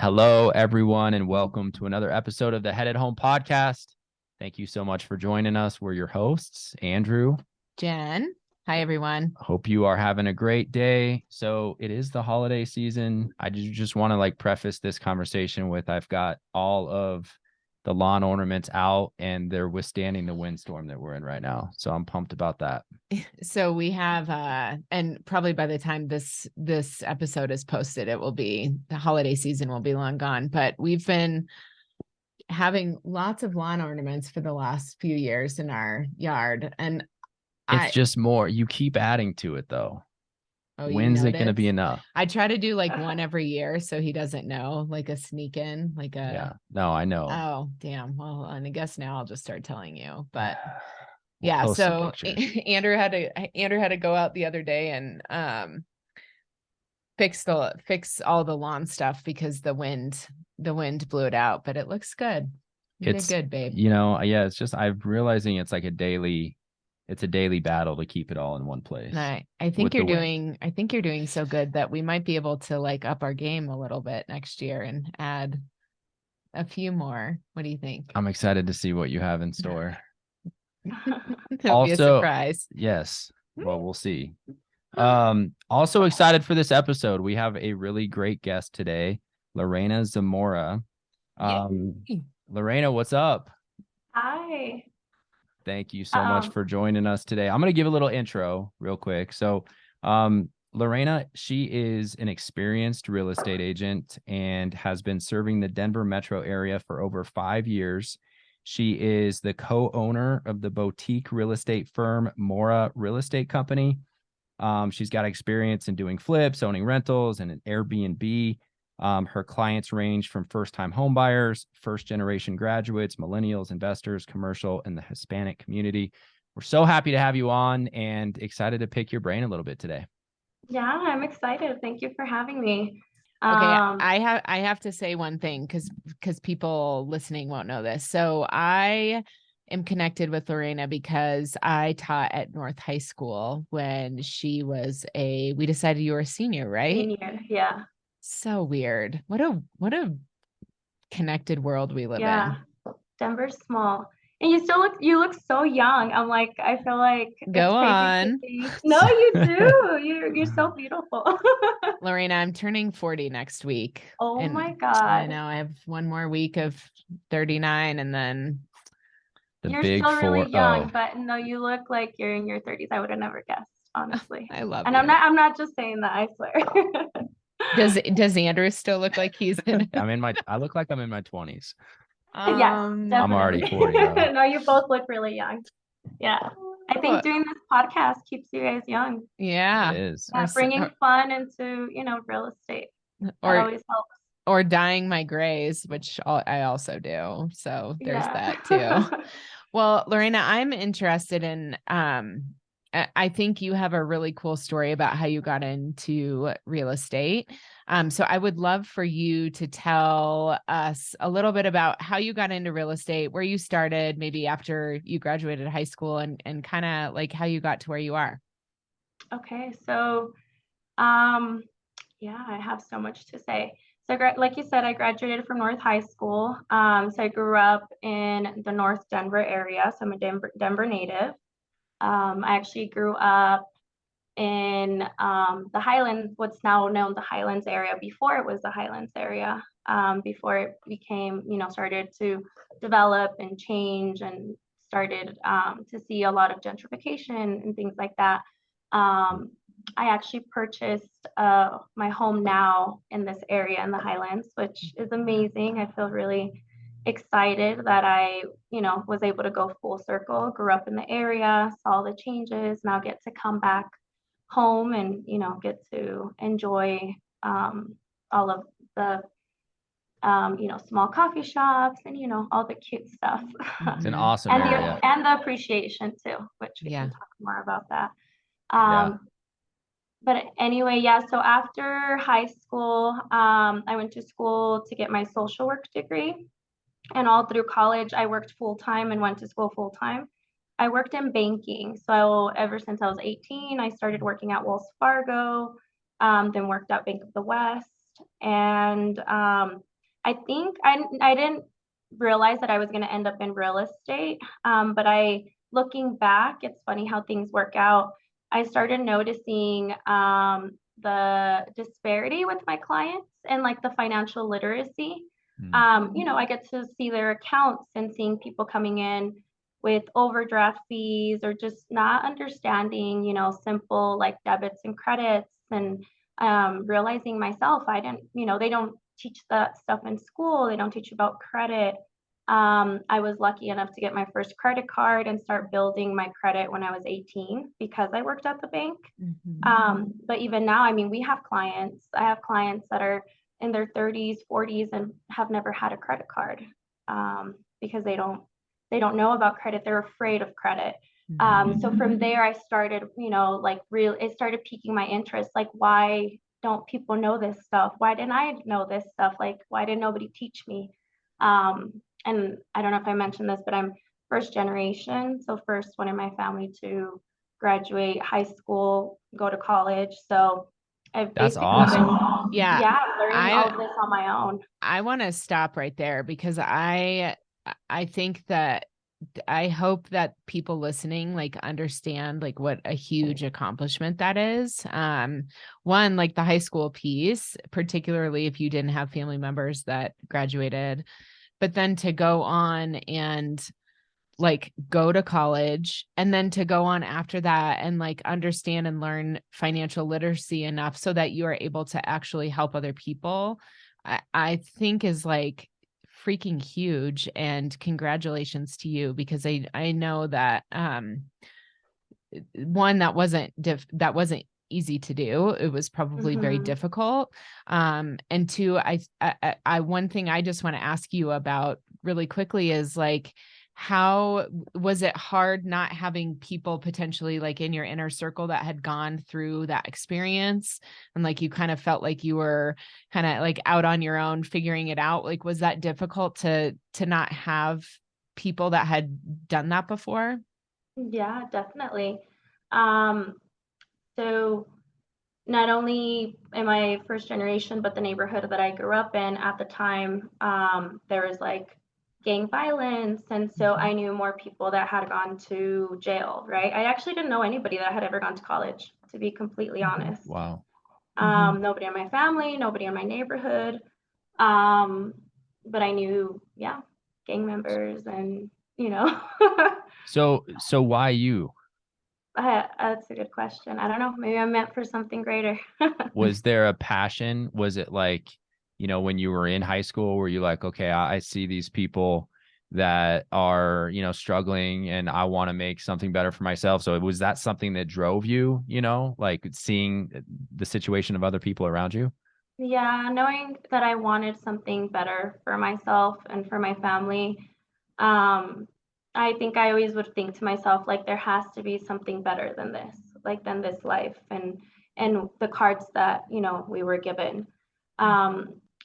Hello, everyone, and welcome to another episode of the Headed Home podcast. Thank you so much for joining us. We're your hosts, Andrew. Jen. Hi, everyone. Hope you are having a great day. So it is the holiday season. I just want to preface this conversation with I've got all of the lawn ornaments out and they're withstanding the windstorm that we're in right now. So I'm pumped about that. So we have, and probably by the time this episode is posted, the holiday season will be long gone, but we've been having lots of lawn ornaments for the last few years in our yard. And It's just more. You keep adding to it though. When's it going to be enough? I try to do one every year so he doesn't know, like a sneak in, yeah. No, I know. Oh, damn. Well, and I guess now I'll just start telling you, but yeah. So Andrew had to go out the other day and fix all the lawn stuff because the wind blew it out, but it looks good. It's good, babe. Yeah, it's just I'm realizing it's a daily battle to keep it all in one place. I think you're doing so good that we might be able to up our game a little bit next year and add a few more. What do you think? I'm excited to see what you have in store. It'll be a surprise. Yes. Well, we'll see. Also excited for this episode. We have a really great guest today, Lorena Zamora. Lorena, what's up? Hi. Thank you so much for joining us today. I'm going to give a little intro real quick. So, Lorena, she is an experienced real estate agent and has been serving the Denver metro area for over 5 years. She is the co-owner of the boutique real estate firm, Mora Real Estate Co. She's got experience in doing flips, owning rentals, and an Airbnb. Her clients range from first-time homebuyers, first-generation graduates, millennials, investors, commercial, and the Hispanic community. We're so happy to have you on and excited to pick your brain a little bit today. Yeah, I'm excited. Thank you for having me. Okay, I have to say one thing because people listening won't know this. So I am connected with Lorena because I taught at North High School when we decided you were a senior, right? Senior, yeah. So weird. What a connected world we live in. Denver's small. And you look so young. I feel like go on. No, you do. You're so beautiful. Lorena, I'm turning 40 next week. Oh my God. I know I have one more week of 39 and then you're still really young, but no, you look like you're in your 30s. I would have never guessed, honestly. I love and you. I'm not just saying that, I swear. Does Andrew still look like he's in I look like I'm in my 20s. Yes, definitely. I'm already 40 though. No, you both look really young. Yeah. I think doing this podcast keeps you guys young. Yeah. It is. Bringing fun into, real estate. That always helps. Or dyeing my grays, which I also do. So there's that too. Well, Lorena, I'm interested in I think you have a really cool story about how you got into real estate. So I would love for you to tell us a little bit about how you got into real estate, where you started, maybe after you graduated high school, and kind of how you got to where you are. Okay. So, I have so much to say. So like you said, I graduated from North High School. So I grew up in the North Denver area. So I'm a Denver native. I actually grew up in the Highlands, what's now known the Highlands area. Before it was the Highlands area, before it became, started to develop and change and started to see a lot of gentrification and things like that. I actually purchased my home now in this area in the Highlands, which is amazing. I feel really excited that I, was able to go full circle, grew up in the area, saw the changes, now get to come back home and, get to enjoy all of the, small coffee shops and, all the cute stuff. It's an awesome area. And the appreciation too, which we can talk more about that. But anyway, so after high school, I went to school to get my social work degree. And all through college, I worked full-time and went to school full-time. I worked in banking. So ever since I was 18, I started working at Wells Fargo, then worked at Bank of the West. And I think I didn't realize that I was going to end up in real estate. But looking back, it's funny how things work out. I started noticing the disparity with my clients and like the financial literacy. I get to see their accounts and seeing people coming in with overdraft fees or just not understanding, simple like debits and credits, and realizing myself, I didn't, they don't teach that stuff in school. They don't teach about credit. I was lucky enough to get my first credit card and start building my credit when I was 18 because I worked at the bank. But even now, I mean, I have clients that are in their 30s, 40s, and have never had a credit card because they don't know about credit. They're afraid of credit. So from there, I started, it started piquing my interest. Like, why don't people know this stuff? Why didn't I know this stuff? Like, why didn't nobody teach me? And I don't know if I mentioned this, but I'm first generation. So first one in my family to graduate high school, go to college. So I've That's basically awesome. learning all of this on my own. I want to stop right there because I think that I hope that people listening like understand like what a huge accomplishment that is. One, like the high school piece, particularly if you didn't have family members that graduated, but then to go on and like go to college and then to go on after that and like understand and learn financial literacy enough so that you are able to actually help other people, I think is like freaking huge. And congratulations to you, because I know that one, that wasn't easy to do. It was probably very difficult. And two, I one thing I just want to ask you about really quickly is like, how was it hard not having people potentially like in your inner circle that had gone through that experience, and like you kind of felt like you were kind of like out on your own figuring it out? Like, was that difficult to not have people that had done that before? Yeah, definitely. So not only am I first generation, but the neighborhood that I grew up in at the time, there was like gang violence. And so I knew more people that had gone to jail, right? I actually didn't know anybody that had ever gone to college, to be completely honest. Wow. Nobody in my family, nobody in my neighborhood. But I knew, gang members and, So why you? That's a good question. I don't know. Maybe I'm meant for something greater. Was there a passion? Was it like, when you were in high school, were you like, okay, I see these people that are, struggling and I want to make something better for myself. So was that something that drove you, like seeing the situation of other people around you? Yeah, knowing that I wanted something better for myself and for my family. Um, I think I always would think to myself, like, there has to be something better than this, like than this life and the cards that, we were given.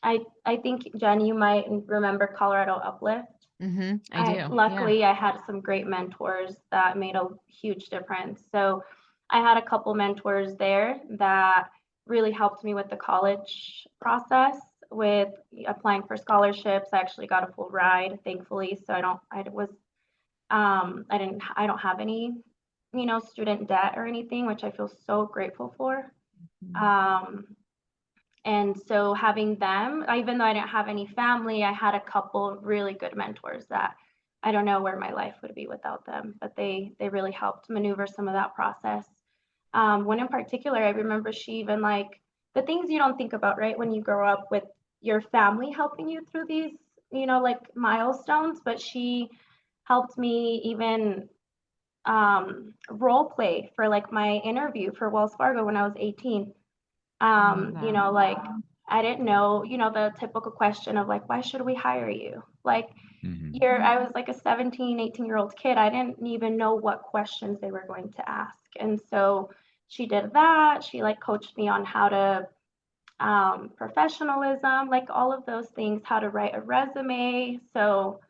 I think, Jen, you might remember Colorado Uplift. I do. Luckily, I had some great mentors that made a huge difference. So I had a couple mentors there that really helped me with the college process, with applying for scholarships. I actually got a full ride, thankfully. So I don't have any, student debt or anything, which I feel so grateful for. And so having them, even though I didn't have any family, I had a couple of really good mentors that I don't know where my life would be without them, but they really helped maneuver some of that process. One in particular, I remember she even like the things you don't think about, right? When you grow up with your family helping you through these, like milestones, but she helped me even role play for like my interview for Wells Fargo when I was 18. Like I didn't know, the typical question of like, why should we hire you? Like I was like a 17, 18-year-old kid. I didn't even know what questions they were going to ask. And so she did that. She like coached me on how to professionalism, like all of those things, how to write a resume. So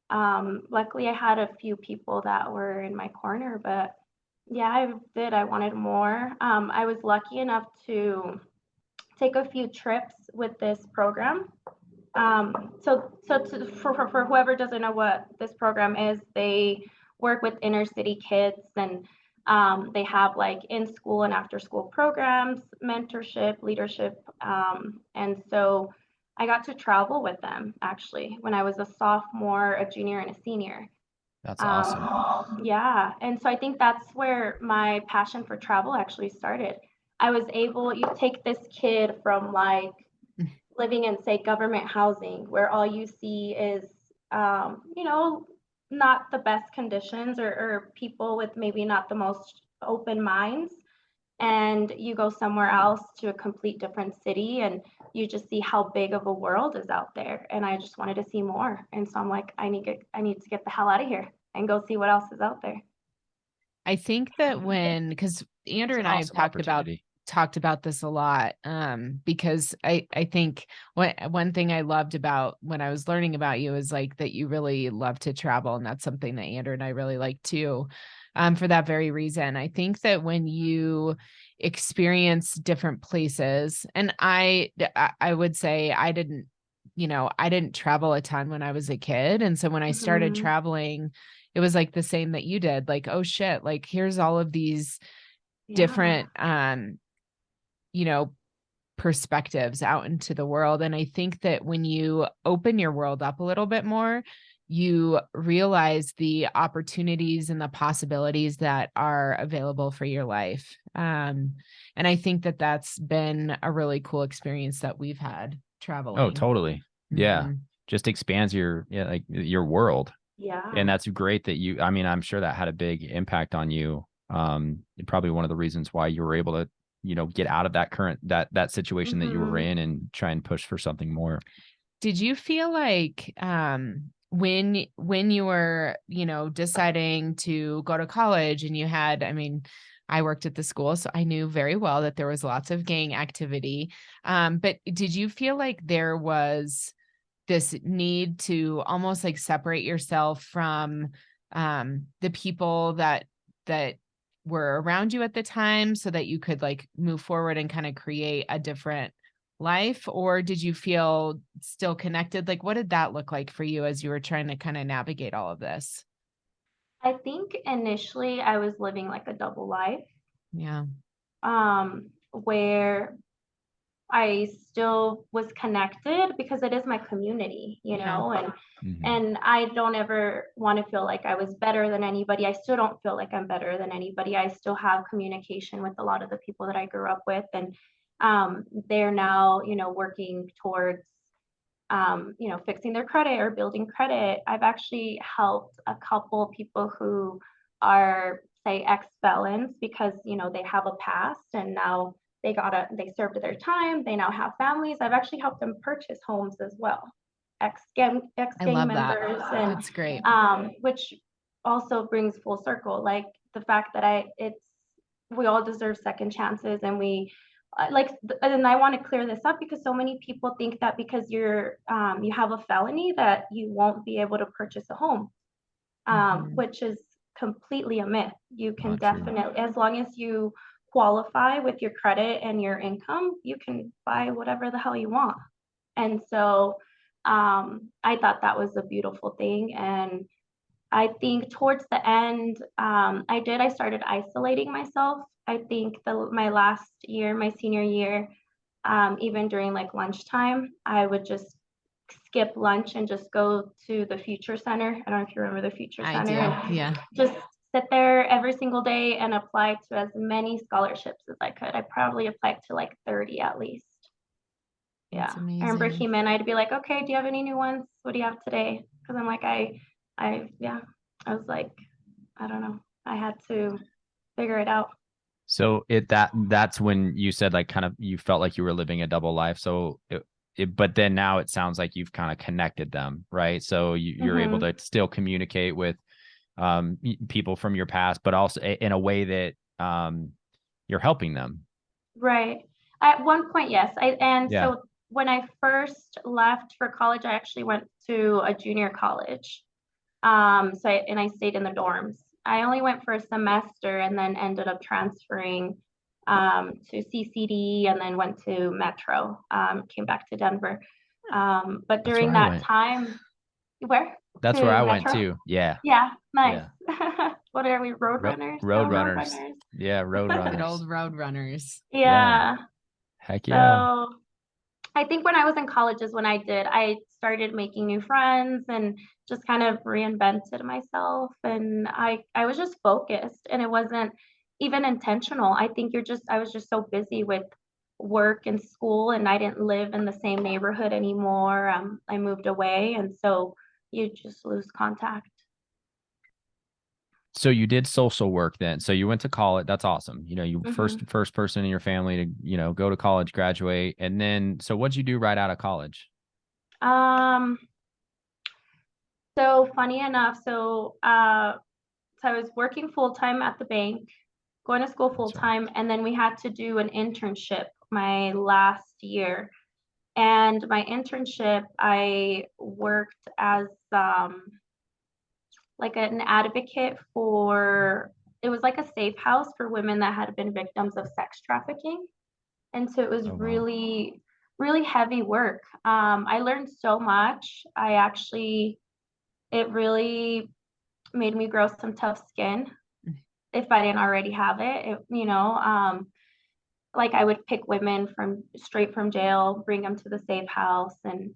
luckily I had a few people that were in my corner, but yeah, I wanted more. I was lucky enough to take a few trips with this program. For whoever doesn't know what this program is, they work with inner city kids, and they have like in school and after school programs, mentorship, leadership. And so I got to travel with them actually when I was a sophomore, a junior, and a senior. That's awesome. Yeah. And so I think that's where my passion for travel actually started. I was able, you take this kid from like living in, say, government housing, where all you see is, you know, not the best conditions, or people with maybe not the most open minds. And you go somewhere else to a complete different city, and you just see how big of a world is out there. And I just wanted to see more. And so I'm like, I need to get the hell out of here and go see what else is out there. I think that because Andrew and I have talked about this a lot, because I think one thing I loved about when I was learning about you is like that you really love to travel, and that's something that Andrew and I really like too. For that very reason, I think that when you experience different places, and I would say I didn't travel a ton when I was a kid, and so when I started traveling, it was like the same that you did, like, oh shit, like here's all of these different perspectives out into the world. And I think that when you open your world up a little bit more, you realize the opportunities and the possibilities that are available for your life. And I think that that's been a really cool experience that we've had traveling. Oh, totally. Yeah. Just expands your world. Yeah. And that's great that I'm sure that had a big impact on you. Probably one of the reasons why you were able to, get out of that situation that you were in and try and push for something more. Did you feel like, when you were, deciding to go to college and you had, I worked at the school, so I knew very well that there was lots of gang activity. But did you feel like there was this need to almost like separate yourself from the people that were around you at the time so that you could like move forward and kind of create a different life? Or did you feel still connected? Like, what did that look like for you as you were trying to kind of navigate all of this? I think initially I was living like a double life. Yeah. Where I still was connected because it is my community, and I don't ever want to feel like I was better than anybody. I still don't feel like I'm better than anybody. I still have communication with a lot of the people that I grew up with, and they're now, working towards, fixing their credit or building credit. I've actually helped a couple people who are, say, ex-felons because, they have a past, and now they served their time. They now have families. I've actually helped them purchase homes as well. Ex-gang members. And that's great. Which also brings full circle, like the fact that we all deserve second chances, and and I want to clear this up because so many people think that because you have a felony that you won't be able to purchase a home, which is completely a myth. You can definitely, as long as you qualify with your credit and your income, you can buy whatever the hell you want. And so I thought that was a beautiful thing. And I think towards the end, I started isolating myself. I think my last year, my senior year, even during like lunchtime, I would just skip lunch and just go to the Future Center. I don't know if you remember the Future Center. I do. Yeah. Just sit there every single day and apply to as many scholarships as I could. I probably applied to like 30 at least. Yeah. I remember I'd be like, okay, do you have any new ones? What do you have today? Because I'm like, I was like, I don't know. I had to figure it out. So that's when you said like kind of you felt like you were living a double life. So but then now it sounds like you've kind of connected them, right? So you're able to still communicate with people from your past, but also in a way that you're helping them. Right. At one point, yes. So when I first left for college, I actually went to a junior college. I stayed in the dorms. I only went for a semester and then ended up transferring to CCD and then went to Metro, came back to Denver. But That's where during I that went. time, where? That's where To I went Metro? too. Yeah. Yeah, nice. Yeah. What are we, road runners? Road Go road runners. runners. Yeah. Road Good runners. old road runners. Yeah. Yeah. Heck yeah. So I think when I was in college is when I started making new friends and just kind of reinvented myself. And I was just focused and it wasn't even intentional. I think I was just so busy with work and school and I didn't live in the same neighborhood anymore. I moved away. And so you just lose contact. So you did social work then. So you went to college. That's awesome. You Hmm. first person in your family to, go to college, graduate. And then, so what'd you do right out of college? Um, so funny enough, so I was working full time at the bank, going to school full That's right. time, and then we had to do an internship my last year. And my internship, I worked as like an advocate for, it was like a safe house for women that had been victims of sex trafficking. And so it was Oh, wow. really, really heavy work. I learned so much. It really made me grow some tough skin if I didn't already have it. Like I would pick women from straight from jail, bring them to the safe house and,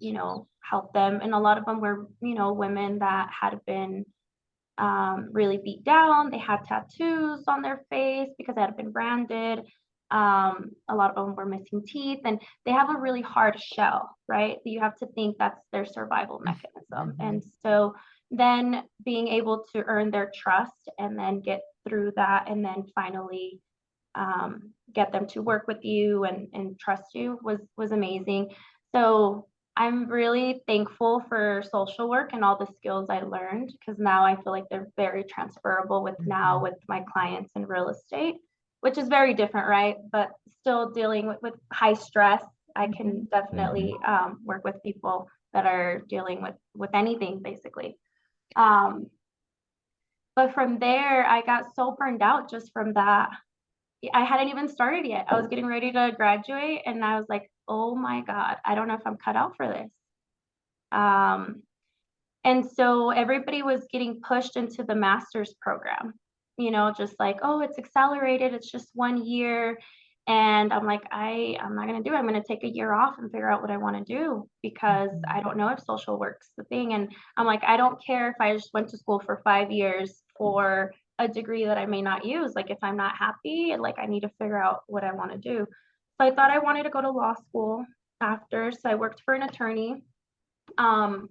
help them. And a lot of them were, women that had been really beat down. They had tattoos on their face because they had been branded. A lot of them were missing teeth and they have a really hard shell, right? You have to think that's their survival mechanism. Mm-hmm. And so then being able to earn their trust and then get through that and then finally get them to work with you and trust you was amazing. So I'm really thankful for social work and all the skills I learned because now I feel like they're very transferable Mm-hmm. with my clients in real estate, which is very different, right? But still dealing with high stress, I Mm-hmm. can Hmm. definitely work with people that are dealing with anything basically. Um, but from there, I got so burned out just from that. I hadn't even started yet. I was getting ready to graduate and I was like, oh my God, I don't know if I'm cut out for this. Um, and so everybody was getting pushed into the master's program, just like, oh, it's accelerated, it's just 1 year. And I'm like, I'm not going to do it. I'm going to take a year off and figure out what I want to do because Mm-hmm. I don't know if social work's the thing. And I'm like, I don't care if I just went to school for 5 years for a degree that I may not use. Like, if I'm not happy, like, I need to figure out what I want to do. So I thought I wanted to go to law school after. So I worked for an attorney. Um,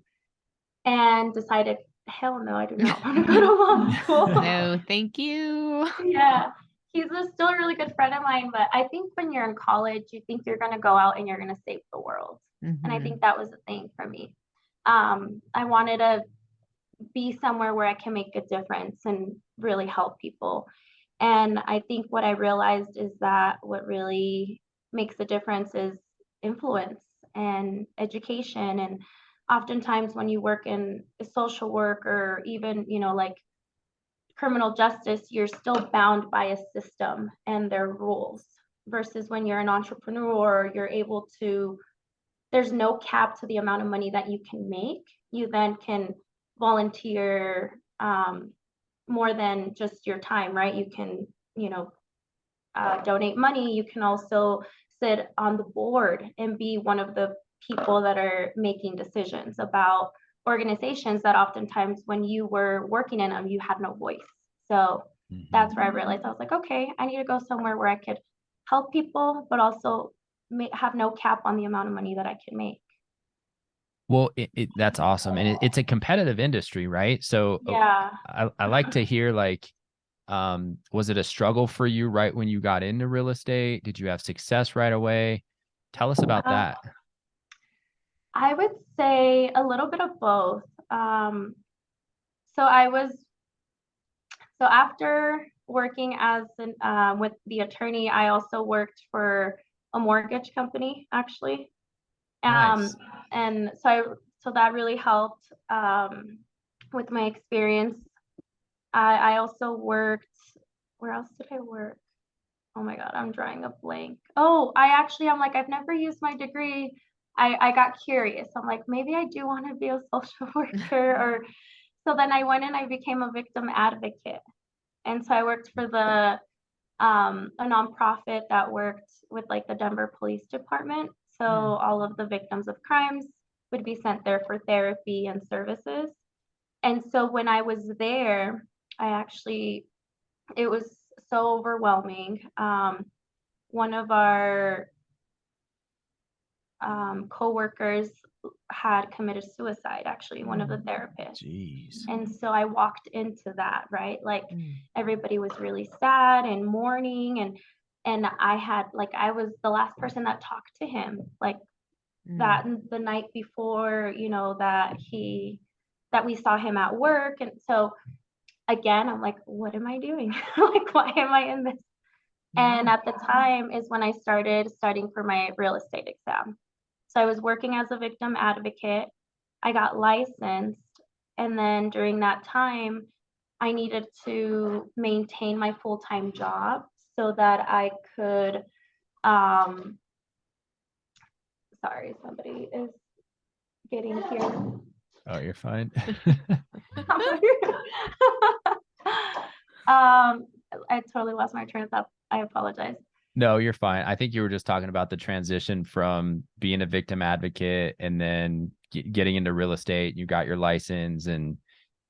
and decided, hell no, I do not want to go to law school. No, thank you. Yeah, still a really good friend of mine, but I think when you're in college, you think you're going to go out and you're going to save the world. And I Mm-hmm. think that was the thing for me. I wanted to be somewhere where I can make a difference and really help people. And I think what I realized is that what really makes a difference is influence and education. And oftentimes when you work in social work or even, like criminal justice, you're still bound by a system and their rules versus when you're an entrepreneur, you're able to, there's no cap to the amount of money that you can make. You then can volunteer more than just your time, right? You can, donate money. You can also sit on the board and be one of the people that are making decisions about organizations that oftentimes when you were working in them, you had no voice. So Hmm. that's where I realized I was like, okay, I need to go somewhere where I could help people, but also have no cap on the amount of money that I can make. Well, that's awesome. And it's a competitive industry, right? So Yeah. I like to hear like, was it a struggle for you right when you got into real estate? Did you have success right away? Tell us about Uh, that. I would say a little bit of both. Um, so I was So after working as with the attorney, I also worked for a mortgage company actually. Um, Nice. and so that really helped with my experience. I also worked, where else did I work? Oh my God, I'm drawing a blank. Oh, I'm like, I've never used my degree I got curious. I'm like, maybe I do want to be a social worker. Or so then I went and I became a victim advocate. And so I worked for a nonprofit that worked with like the Denver Police Department. So all of the victims of crimes would be sent there for therapy and services. And so when I was there, it was so overwhelming. One of our coworkers had committed suicide, actually, one of the therapists. Jeez. And so I walked into that, right? Like everybody was really sad and mourning, and I was the last person that talked to him, like that the night before, that we saw him at work. And so again, I'm like, what am I doing? Like, why am I in this? And at the time is when I started studying for my real estate exam. So I was working as a victim advocate. I got licensed. And then during that time, I needed to maintain my full-time job so that I could, sorry, somebody is getting here. Oh, you're fine. I totally lost my train of thought. I apologize. No, you're fine. I think you were just talking about the transition from being a victim advocate and then getting into real estate. You got your license and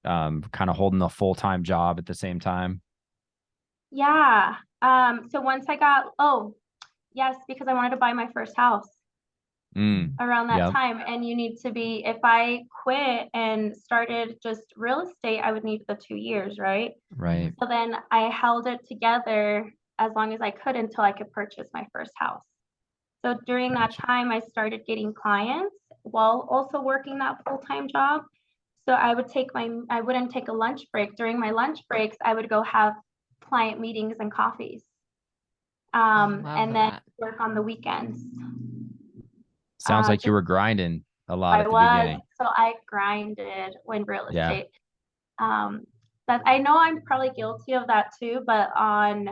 kind of holding a full-time job at the same time. Yeah. So once yes, because I wanted to buy my first house around that time. And you need to if I quit and started just real estate, I would need the 2 years, right? Right. So then I held it together as long as I could until I could purchase my first house. So during that time, I started getting clients while also working that full-time job. So I wouldn't take a lunch break. During my lunch breaks, I would go have client meetings and coffees. And then work on the weekends. Sounds like you were grinding a lot at the beginning. So I grinded when real estate. That I know I'm probably guilty of that too, but on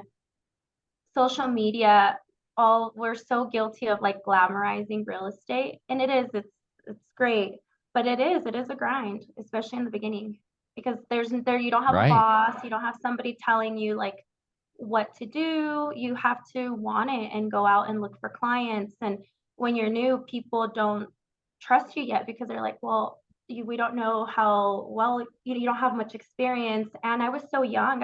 social media, we're so guilty of like glamorizing real estate, and it's great, but it is a grind, especially in the beginning, because you don't have a boss, you don't have somebody telling you like what to do. You have to want it and go out and look for clients. And when you're new, people don't trust you yet because they're like, well, we don't know how well, you don't have much experience. And I was so young.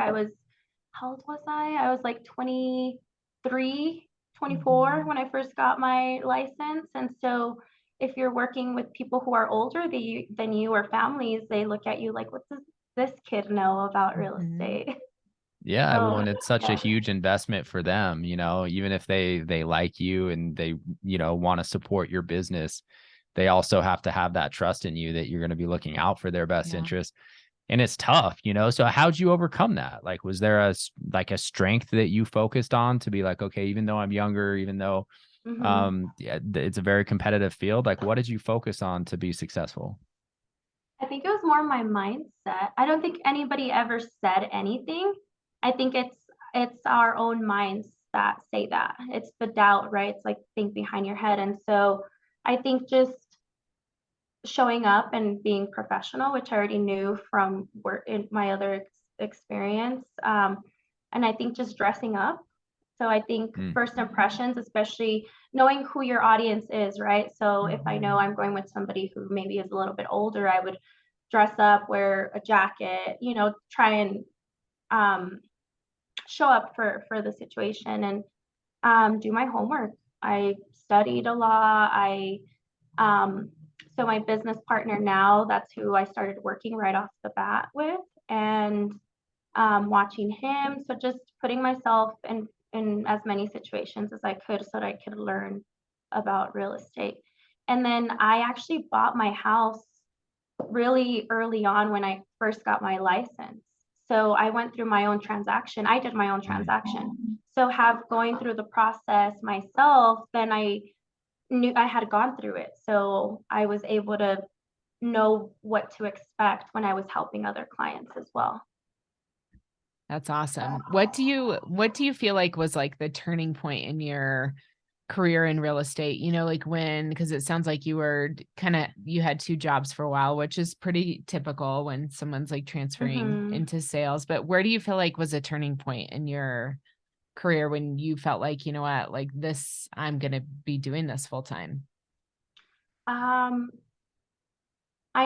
How old was I? I was like 23, 24 when I first got my license. And so if you're working with people who are older than you or families, they look at you like, what does this kid know about real estate? Yeah, well, and it's such a huge investment for them, even if they like you and they, want to support your business, they also have to have that trust in you that you're going to be looking out for their best interest. And it's tough, so how'd you overcome that? Like, was there a strength that you focused on to be like, okay, even though I'm younger, even though it's a very competitive field, like what did you focus on to be successful? I think it was more my mindset. I don't think anybody ever said anything. I think it's our own minds that say that. It's the doubt, right? It's like think behind your head. And so I think just showing up and being professional, which I already knew from work in my other experience. And I think just dressing up. So I think first impressions, especially knowing who your audience is, right? So if I know I'm going with somebody who maybe is a little bit older, I would dress up, wear a jacket, try and show up for the situation and do my homework. I studied a lot. So my business partner now, that's who I started working right off the bat with, and watching him. So just putting myself in as many situations as I could so that I could learn about real estate. And then I actually bought my house really early on when I first got my license. So I went through my own transaction. I did my own transaction. So going through the process myself, then I knew I had gone through it. So I was able to know what to expect when I was helping other clients as well. That's awesome. What do you feel like was like the turning point in your career in real estate, you know, like because it sounds like you were you had two jobs for a while, which is pretty typical when someone's like transferring into sales. But where do you feel like was a turning point in your career when you felt like, you know what, like this, I'm going to be doing this full time? I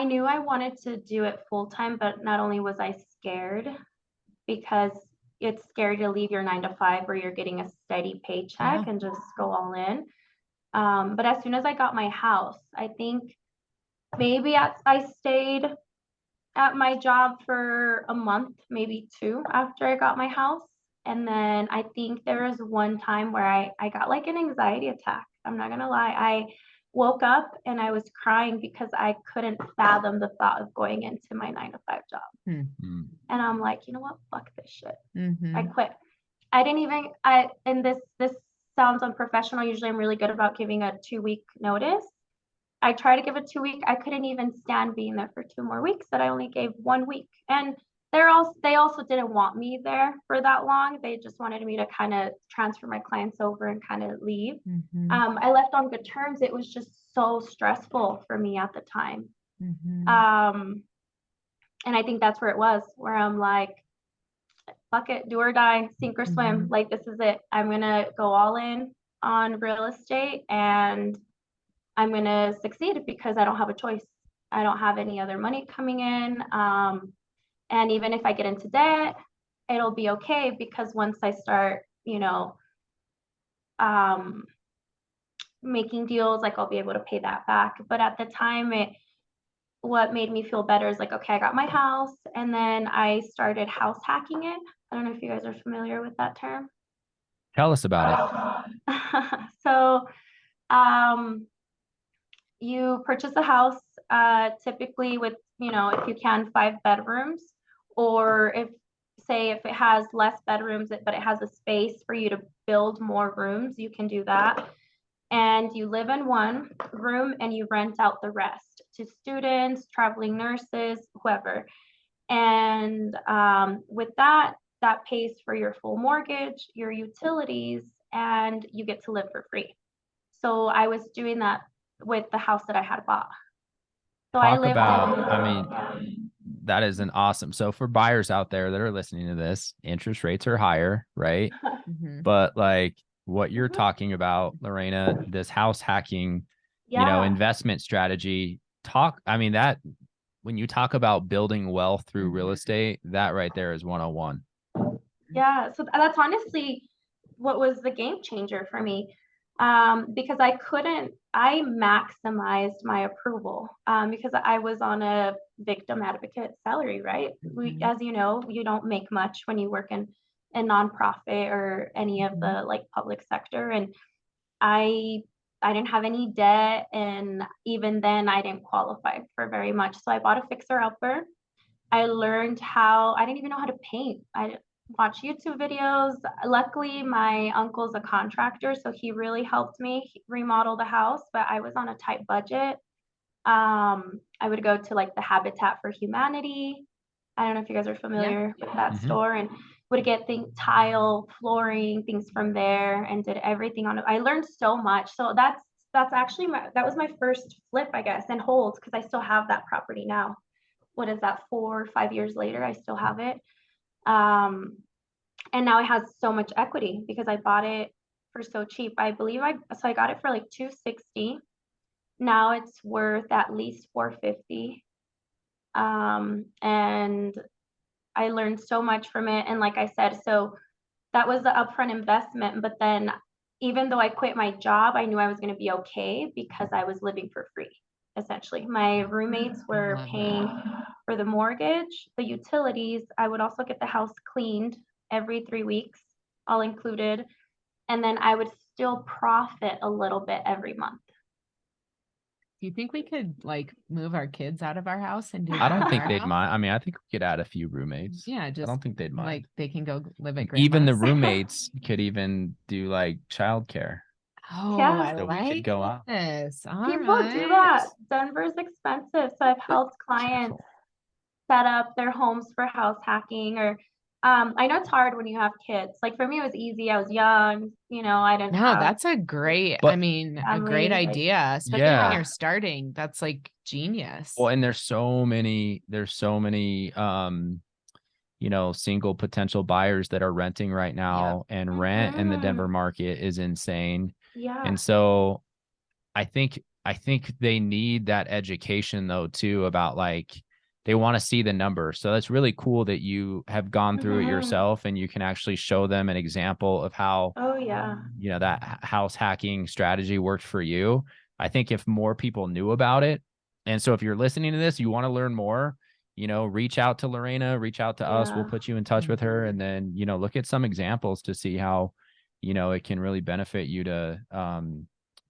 knew I wanted to do it full time, but not only was I scared, because it's scary to leave your 9 to 5 where you're getting a steady paycheck and just go all in. But as soon as I got my house, I think maybe I stayed at my job for a month, maybe 2 after I got my house. And then I think there was one time where I got like an anxiety attack. I'm not gonna lie. I woke up and I was crying because I couldn't fathom the thought of going into my 9 to 5 job. Mm-hmm. And I'm like, you know what? Fuck this shit. Mm-hmm. I quit. And this sounds unprofessional. Usually I'm really good about giving a 2-week notice. I tried to give a 2-week. I couldn't even stand being there for 2 more weeks, that I only gave 1 week. And they also didn't want me there for that long. They just wanted me to kind of transfer my clients over and kind of leave. Mm-hmm. I left on good terms. It was just so stressful for me at the time. Mm-hmm. And I think that's where it was, where I'm like, fuck it, do or die, sink or swim. Mm-hmm. Like, this is it. I'm going to go all in on real estate and I'm going to succeed because I don't have a choice. I don't have any other money coming in. And even if I get into debt, it'll be okay because once I start, making deals, like I'll be able to pay that back. But at the time, what made me feel better is like, okay, I got my house and then I started house hacking it. I don't know if you guys are familiar with that term. Tell us about it. So, you purchase a house, typically with, if you can, 5 bedrooms, or if it has less bedrooms, but it has a space for you to build more rooms, you can do that. And you live in one room and you rent out the rest to students, traveling nurses, whoever. And with that pays for your full mortgage, your utilities, and you get to live for free. So I was doing that with the house that I had bought. So that is an awesome. So for buyers out there that are listening to this, interest rates are higher, right? Mm-hmm. But like what you're talking about, Lorena, this house hacking, investment strategy, that when you talk about building wealth through real estate, that right there is 101. Yeah. So that's honestly what was the game changer for me. Because I maximized my approval, because I was on a victim advocate salary, right? As you know, you don't make much when you work in a nonprofit or any of the like public sector. And I didn't have any debt. And even then I didn't qualify for very much. So I bought a fixer upper. I didn't even know how to paint. I watch YouTube videos. Luckily, my uncle's a contractor, so he really helped me remodel the house, but I was on a tight budget. I would go to like the Habitat for Humanity. I don't know if you guys are familiar with that store, and would get tile, flooring, things from there, and did everything on it. I learned so much. So that's actually that was my first flip, I guess, and hold, because I still have that property now. What is that, 4 or 5 years later, I still have it. And now it has so much equity because I bought it for so cheap. I got it for like $260. Now it's worth at least $450. And I learned so much from it. And like I said, so that was the upfront investment. But then even though I quit my job, I knew I was going to be okay because I was living for free. Essentially, my roommates were paying for the mortgage, the utilities. I would also get the house cleaned every 3 weeks, all included. And then I would still profit a little bit every month. Do you think we could like move our kids out of our house and do I don't think they'd mind. I mean, I think we could add a few roommates. Yeah, I don't think they'd mind. Like they can go live at grandma's. Even the roommates could even do like childcare. Oh, yeah. So we could go out. People do that. Denver's expensive. So I've helped clients set up their homes for house hacking, or I know it's hard when you have kids. Like for me, it was easy. I was young, I didn't No, have that's a great, But a great family. Like, idea, especially when yeah. you're starting. That's like genius. Well, and there's so many, single potential buyers that are renting right Yep. now, and rent in the Denver mhm. market is insane. Yeah. And so I think they need that education though too, about like they want to see the numbers. So that's really cool that you have gone through it Mhm. yourself and you can actually show them an example of how, Oh yeah. that house hacking strategy worked for you. I think if more people knew about it, and so if you're listening to this, you want to learn more, reach out to Lorena, reach out to us. We'll Yeah. put you in touch with her, Mhm. and then, look at some examples to see how, it can really benefit you to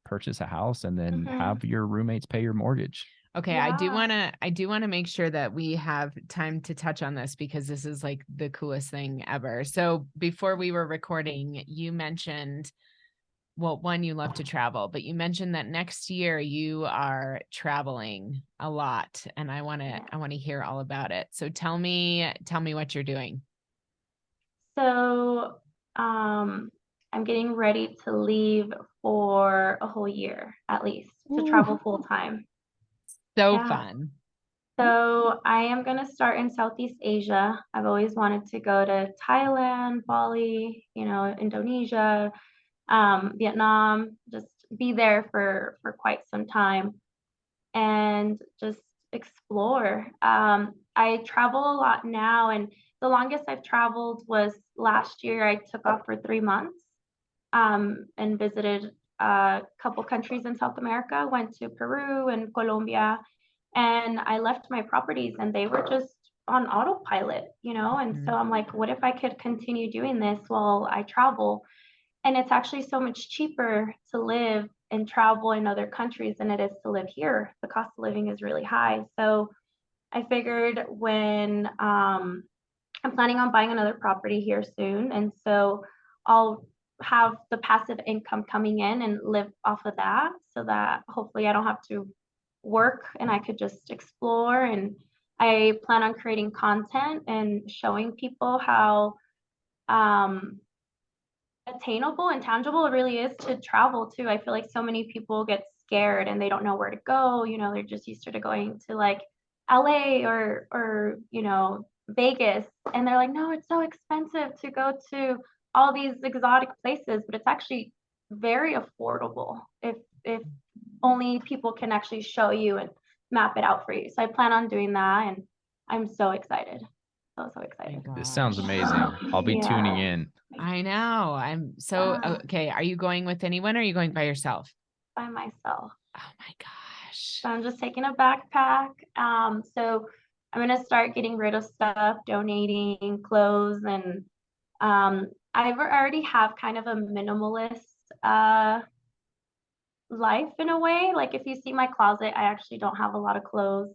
purchase a house and then Mhm. have your roommates pay your mortgage. Okay, Yeah. I do want to make sure that we have time to touch on this because this is like the coolest thing ever. So before we were recording, you mentioned, well, one, you love to travel, but you mentioned that next year you are traveling a lot, and Yeah. I want to hear all about it. So tell me what you're doing. So, I'm getting ready to leave for a whole year at least to travel Ooh, full time. so Yeah. fun. So I am going to start in Southeast Asia. I've always wanted to go to Thailand, Bali, Indonesia, Vietnam, just be there for quite some time and just explore. I travel a lot now, and the longest I've traveled was last year. I took off for 3 months and visited a couple countries in South America, went to Peru and Colombia, and I left my properties and they were just on autopilot. And so Mhm. I'm like, what if I could continue doing this while I travel? And it's actually so much cheaper to live and travel in other countries than it is to live here. The cost of living is really high. So I figured when I'm planning on buying another property here soon. And so I'll have the passive income coming in and live off of that so that hopefully I don't have to work and I could just explore. And I plan on creating content and showing people how um, attainable and tangible it really is to travel too. I feel like so many people get scared and they don't know where to go. They're just used to going to like LA or Vegas, and they're like, no, it's so expensive to go to all these exotic places, but it's actually very affordable if only people can actually show you and map it out for you. So I plan on doing that, and I'm so excited. So My excited. This sounds gosh. amazing. I'll be tuning Yeah. in. I know. I'm so Uh, okay. Are you going with anyone or are you going by yourself? by myself. Oh my gosh. So I'm just taking a backpack. So I'm gonna start getting rid of stuff, donating clothes, and I already have kind of a minimalist uh, life in a way. Like if you see my closet, I actually don't have a lot of clothes.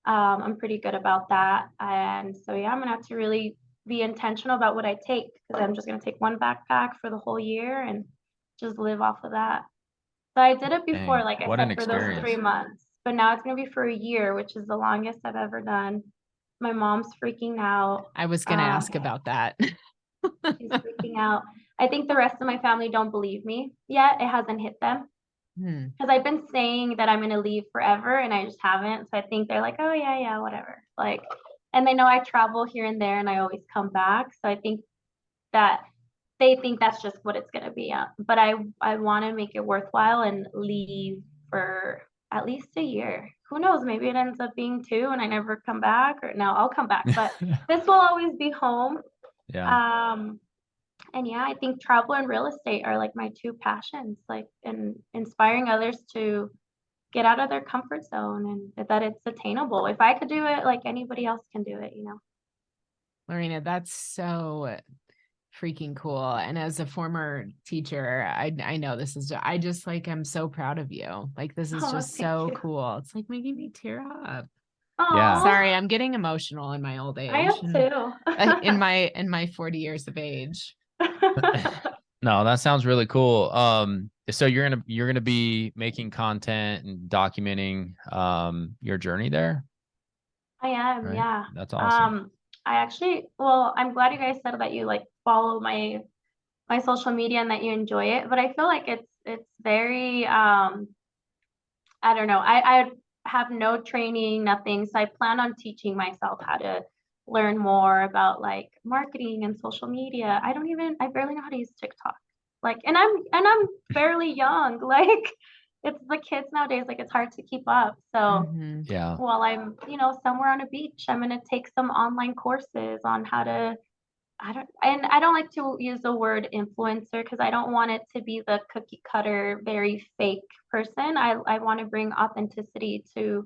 I'm pretty good about that, and so yeah, I'm gonna have to really be intentional about what I take because I'm just gonna take one backpack for the whole year and just live off of that. So I did it before, Dang, like I what an said, for those three experience. months, but now it's gonna be for a year, which is the longest I've ever done. My mom's freaking out. I was going to Um, ask about that. she's freaking out. I think the rest of my family don't believe me yet. It hasn't hit them Hmm. because I've been saying that I'm gonna leave forever and I just haven't. So I think they're like, oh yeah, yeah, whatever. Like, and they know I travel here and there and I always come back. So I think that they think that's just what it's gonna be. But I want to make it worthwhile and leave for at least a year. Who knows? Maybe it ends up being two and I never come back, or no, I'll come back. But this will always be home. Yeah. Um, and yeah, I think travel and real estate are like my two passions, like in inspiring others to get out of their comfort zone and that it's attainable. If I could do it, like anybody else can do it. Lorena, that's so freaking cool. And as a former teacher, I know this is, I just like, I'm so proud of you. Like, this is Oh, just thank so you. cool. It's like making me tear up. Yeah. Oh, Sorry, I'm getting emotional in my old I age am and too. in my 40 years of age. No, that sounds really cool. So you're gonna be making content and documenting your journey there, I am, right? yeah. That's awesome. Um, I'm glad you guys said that you like follow my social media and that you enjoy it, but I feel like it's very I don't know. I have no training, nothing. So I plan on teaching myself how to learn more about like marketing and social media. I barely know how to use TikTok. Like, and I'm fairly young. Like, it's the kids nowadays, like it's hard to keep up. So Yeah. while I'm, somewhere on a beach, I'm gonna take some online courses on how to I don't like to use the word influencer because I don't want it to be the cookie cutter, very fake person. I want to bring authenticity to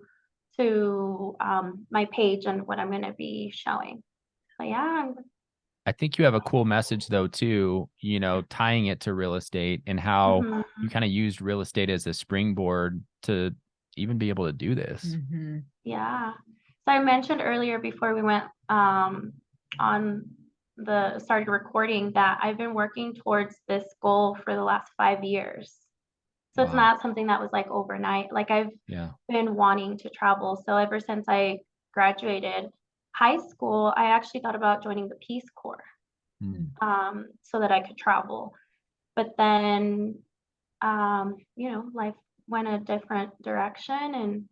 my page and what I'm going to be showing. So yeah, I think you have a cool message though, too, tying it to real estate and how you kind of used real estate as a springboard to even be able to do this. Yeah. So I mentioned earlier before we went on started recording that I've been working towards this goal for the last 5 years. So it's not something that was like overnight. Like I've been wanting to travel. So ever since I graduated high school, I actually thought about joining the Peace Corps so that I could travel. But then, life went a different direction and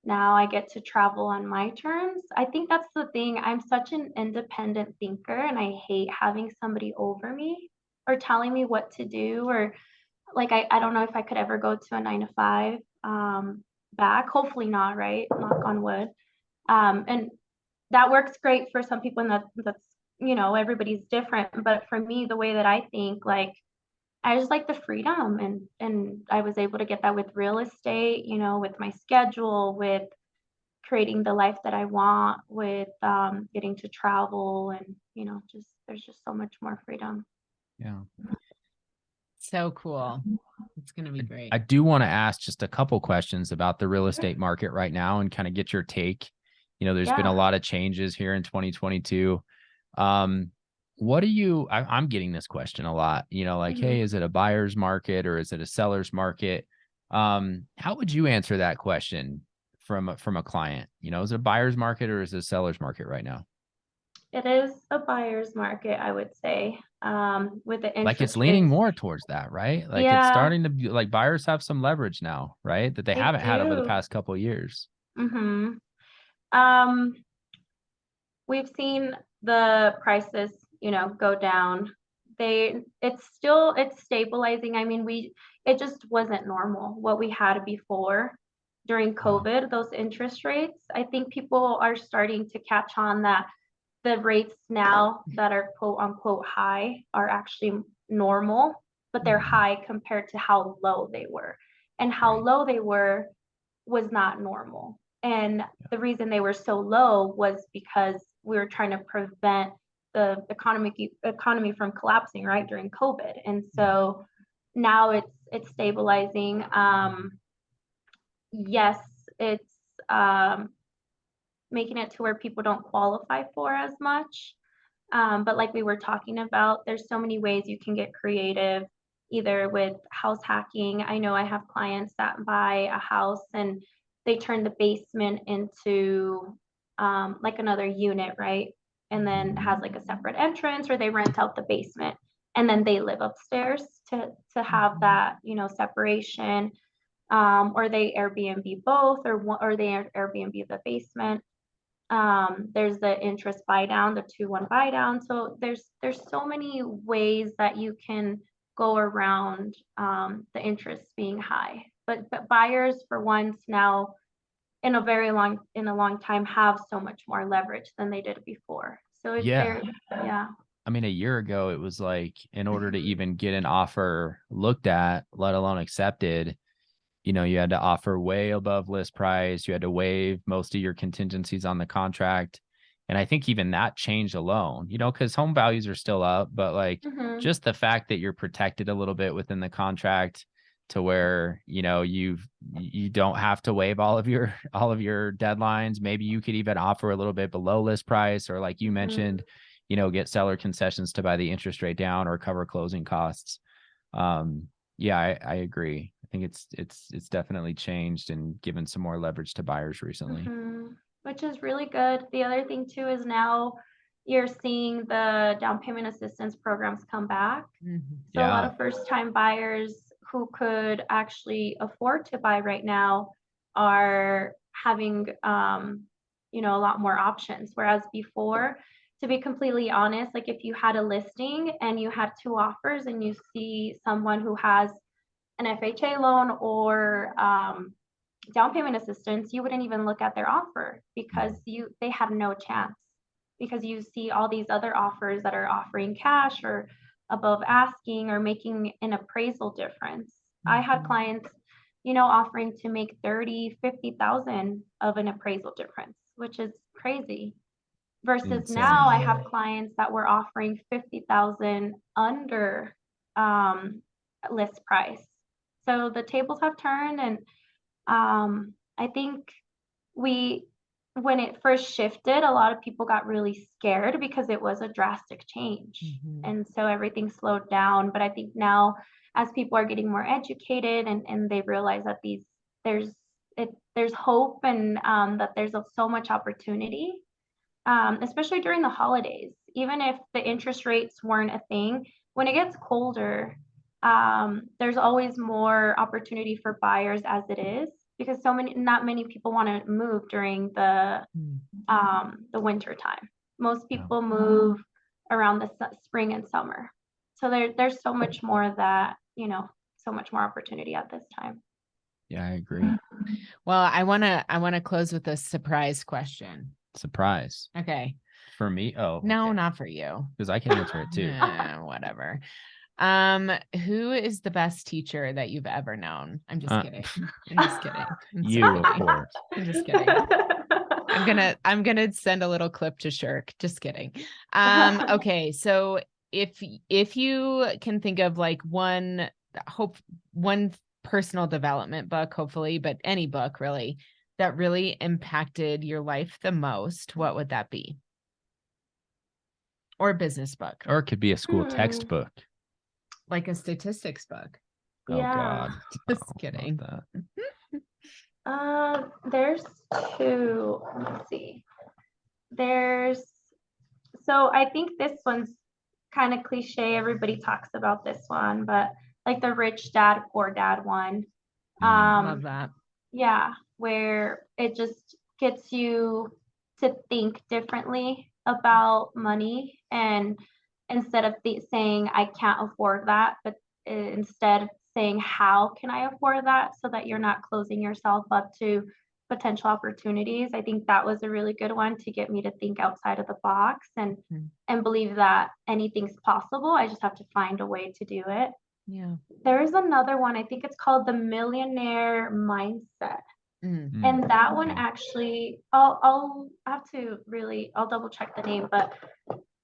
now I get to travel on my terms. I think that's the thing. I'm such an independent thinker and I hate having somebody over me or telling me what to do or like I don't know if I could ever go to a 9 to 5 back. Hopefully not, right? Knock on wood. And that works great for some people and that's everybody's different. But for me, the way that I think, like I just like the freedom and I was able to get that with real estate, with my schedule, with creating the life that I want, with getting to travel and, just there's just so much more freedom. Yeah. So cool. It's going to be great. I do want to ask just a couple questions about the real estate market right now and kind of get your take. There's been a lot of changes here in 2022. What do you, I'm getting this question a lot, like, hey, is it a buyer's market or is it a seller's market? How would you answer that question from a client? Is it a buyer's market or is it a seller's market right now? It is a buyer's market, I would say, with the interest like it's leaning rates. more towards that, right? Like it's Yeah, starting to be like buyers have some leverage now, right? That they haven't had over the do. past couple of years. Um, we've seen the prices, go down. It's stabilizing. I mean, it just wasn't normal what we had before during COVID, those interest rates. I think people are starting to catch on that the rates now that are quote unquote high are actually normal, but they're high compared to how low they were. And how low they were was not normal. And the reason they were so low was because we were trying to prevent the economy from collapsing, right, during COVID. And so now it's stabilizing. Yes, it's making it to where people don't qualify for as much. But like we were talking about, there's so many ways you can get creative, either with house hacking. I know I have clients that buy a house and they turn the basement into like another unit, right? And then has like a separate entrance, or they rent out the basement and then they live upstairs to have that, separation. Or they Airbnb both, or they Airbnb the basement. There's the interest buy down, the 2-1 buy down. So there's so many ways that you can go around the interest being high. But buyers, for once now, in a long time, have so much more leverage than they did before. So it's yeah. I mean, a year ago, it was like in order to even get an offer looked at, let alone accepted, you had to offer way above list price. You had to waive most of your contingencies on the contract. And I think even that changed alone, because home values are still up, but like just the fact that you're protected a little bit within the contract to where, you don't have to waive all of your deadlines. Maybe you could even offer a little bit below list price, or like you mentioned, get seller concessions to buy the interest rate down or cover closing costs. Yeah, I agree. I think it's definitely changed and given some more leverage to buyers recently. Which is really good. The other thing too is now you're seeing the down payment assistance programs come back. So a lot Yeah. of first time buyers who could actually afford to buy right now are having, you know, a lot more options. Whereas before, to be completely honest, like if you had a listing and you had two offers and you see someone who has an FHA loan or down payment assistance, you wouldn't even look at their offer because they have no chance, because you see all these other offers that are offering cash or above asking or making an appraisal difference. I had clients, you know, offering to make 30, 50,000 of an appraisal difference, which is crazy. Versus Insane. now I have clients that were offering 50,000 under list price. So the tables have turned, and I think when it first shifted, a lot of people got really scared because it was a drastic change. And so everything slowed down. But I think now, as people are getting more educated and they realize that there's hope, and that there's so much opportunity, especially during the holidays. Even if the interest rates weren't a thing, when it gets colder, there's always more opportunity for buyers as it is, because not many people want to move during the winter time. Most people move around the spring and summer. So there's so much more that, you know, so much more opportunity at this time. Yeah, I agree. Well, I want to close with a surprise question. Surprise. Okay. For me? Oh, no, okay. not for you. Because I can answer it too. Whatever. Who is the best teacher that you've ever known? I'm just kidding. I'm just kidding. Of course. I'm just kidding. I'm gonna send a little clip to Shirk. Just kidding. Okay. So if you can think of like one personal development book, hopefully, but any book really that really impacted your life the most, what would that be? Or a business book. Or it could be a school textbook. Like a statistics book. Oh God. Just kidding. There's two. Let's see. So I think this one's kind of cliche. Everybody talks about this one, but like the Rich Dad, Poor Dad one. Love that. Yeah, where it just gets you to think differently about money, and instead of saying I can't afford that, but instead saying how can I afford that, so that you're not closing yourself up to potential opportunities. I think that was a really good one to get me to think outside of the box and believe that anything's possible. I just have to find a way to do it. Yeah. There's another one, I think it's called The Millionaire Mindset. And that one actually, I'll double check the name, but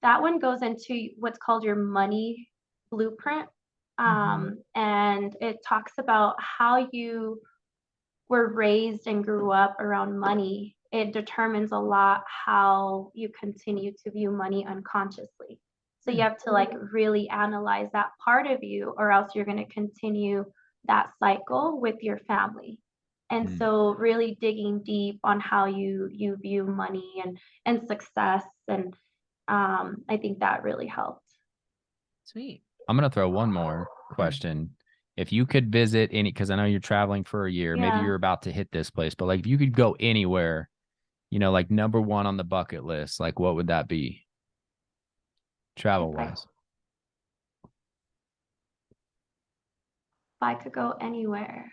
that one goes into what's called your money blueprint. And it talks about how you were raised and grew up around money. It determines a lot how you continue to view money unconsciously. So you have to like really analyze that part of you, or else you're going to continue that cycle with your family. And so really digging deep on how you view money and success. And I think that really helped. Sweet. I'm going to throw one more question. If you could visit any, because I know you're traveling for a year, maybe you're about to hit this place, but like if you could go anywhere, you know, like number one on the bucket list, like what would that be? Travel wise. If I could go anywhere.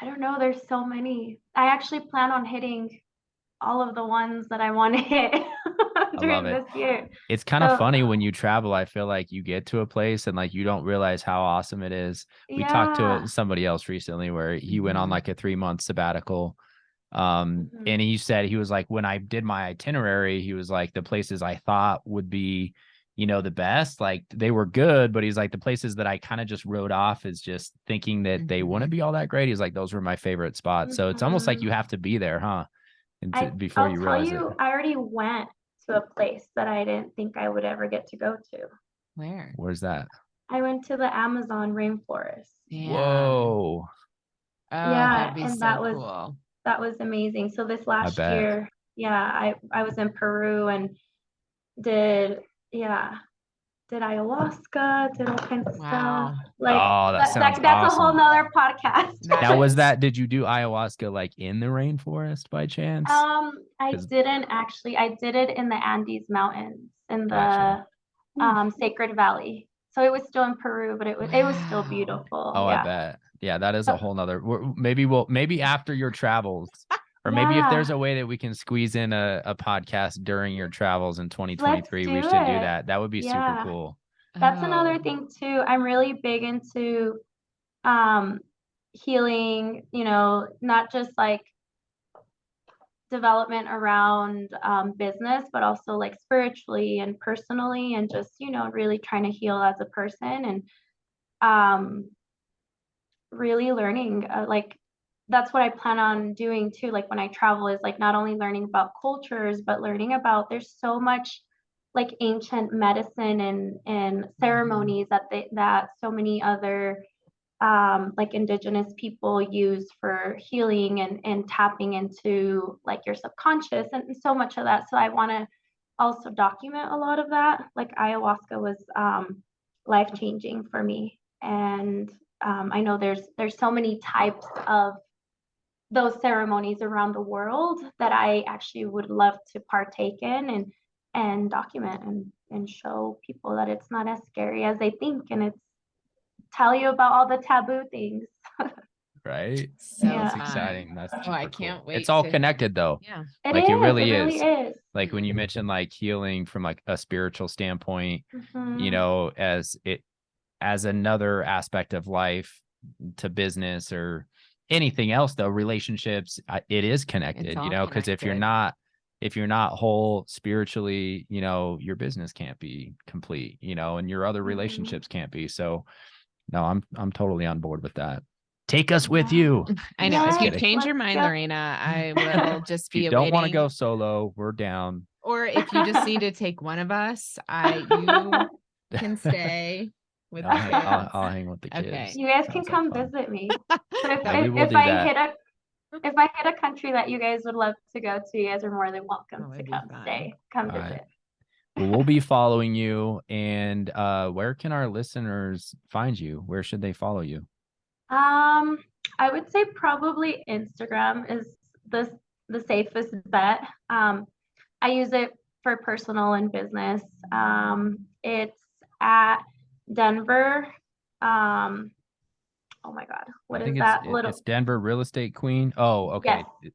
I don't know. There's so many. I actually plan on hitting all of the ones that I want to hit during this year. It's kind of funny when you travel. I feel like you get to a place and like you don't realize how awesome it is. We talked to somebody else recently where he went on like a 3-month sabbatical. And he said, he was like, when I did my itinerary, he was like, the places I thought would be, you know, the best, like they were good, but he's like, the places that I kind of just wrote off as just thinking that they wouldn't be all that great. He's like, those were my favorite spots. So it's almost like you have to be there, huh? Before you realize it. I already went to a place that I didn't think I would ever get to go to. Where? Where's that? I went to the Amazon rainforest. Yeah. Whoa. Oh, yeah, that'd be so cool. that was amazing. So this I last bet. year, yeah, I was in Peru and did did ayahuasca, did all kinds of Wow. stuff. Like Oh, that sounds that's a whole awesome. nother podcast. Now, did you do ayahuasca like in the rainforest by chance? I 'Cause- didn't actually. I did it in the Andes Mountains in Gotcha. the Sacred Valley. So it was still in Peru, but it was still Wow. beautiful. Oh, I Yeah. bet. Yeah, that is a So, whole nother. Maybe after your travels, or maybe if yeah, there's a way that we can squeeze in a podcast during your travels in let's 2023, do we should do it. that. That would be super Yeah. cool. That's another Oh, thing too. I'm really big into healing, not just like development around business, but also like spiritually and personally, and just, really trying to heal as a person and really learning. Like, that's what I plan on doing too. Like, when I travel, is like not only learning about cultures, but learning about there's so much like ancient medicine and ceremonies that so many other like indigenous people use for healing and tapping into like your subconscious and so much of that. So I want to also document a lot of that. Like ayahuasca was life changing for me, and I know there's so many types of those ceremonies around the world that I actually would love to partake in and document and show people that it's not as scary as they think, and it's tell you about all the taboo things. Right? so Yeah, that's fun. exciting. That's Oh, I super can't cool. wait It's all to- connected though. Yeah. Like it really It really is. is. Like when you mentioned like healing from like a spiritual standpoint, Mhm. as another aspect of life to business or anything else though, relationships, it is connected, It's all because if you're connected. not whole spiritually, your business can't be complete, and your other Mhm. relationships can't be. So no, I'm totally on board with that. Take us with Yeah. you. I know. If Yes, you kidding. change your let's mind, go. Lorena, I will just If you be don't want to awaiting. go solo, we're down. Or if you just need to take one of us, you can stay with the kids. I'll hang with the kids. Okay. You guys can Sounds like come fun. visit me. So Yeah, we will do that. if I hit a country that you guys would love to go to, you guys are more than welcome That to would be come fun. come All right. visit. Well, we'll be following you. And where can our listeners find you? Where should they follow you? I would say probably Instagram is the safest bet. I use it for personal and business. It's at Denver. Oh my God, what I is think that little? it's Denver Real Estate Queen. Oh, okay. Yes,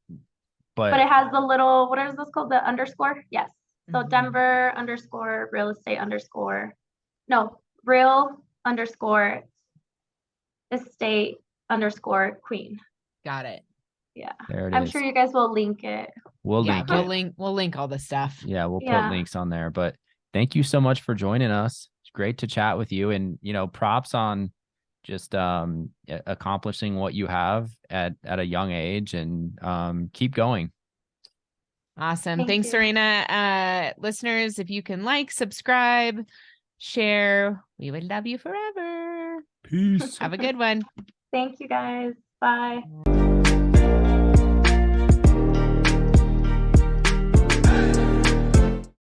But but it has the little, what is this called? The underscore? Yes. So Mhm. Denver underscore real estate underscore, no, real underscore estate underscore queen. Got it. Yeah. there it I'm is. sure you guys will link it. We'll Yeah, link we'll it. link all the stuff. Yeah, we'll put Yeah. links on there. But thank you so much for joining us. It's great to chat with you, and props on just accomplishing what you have at a young age, and keep going. Awesome. Thank Thanks, you. Lorena. Listeners, if you can like, subscribe, share, we would love you forever. Peace. Have a good one. Thank you guys. Bye.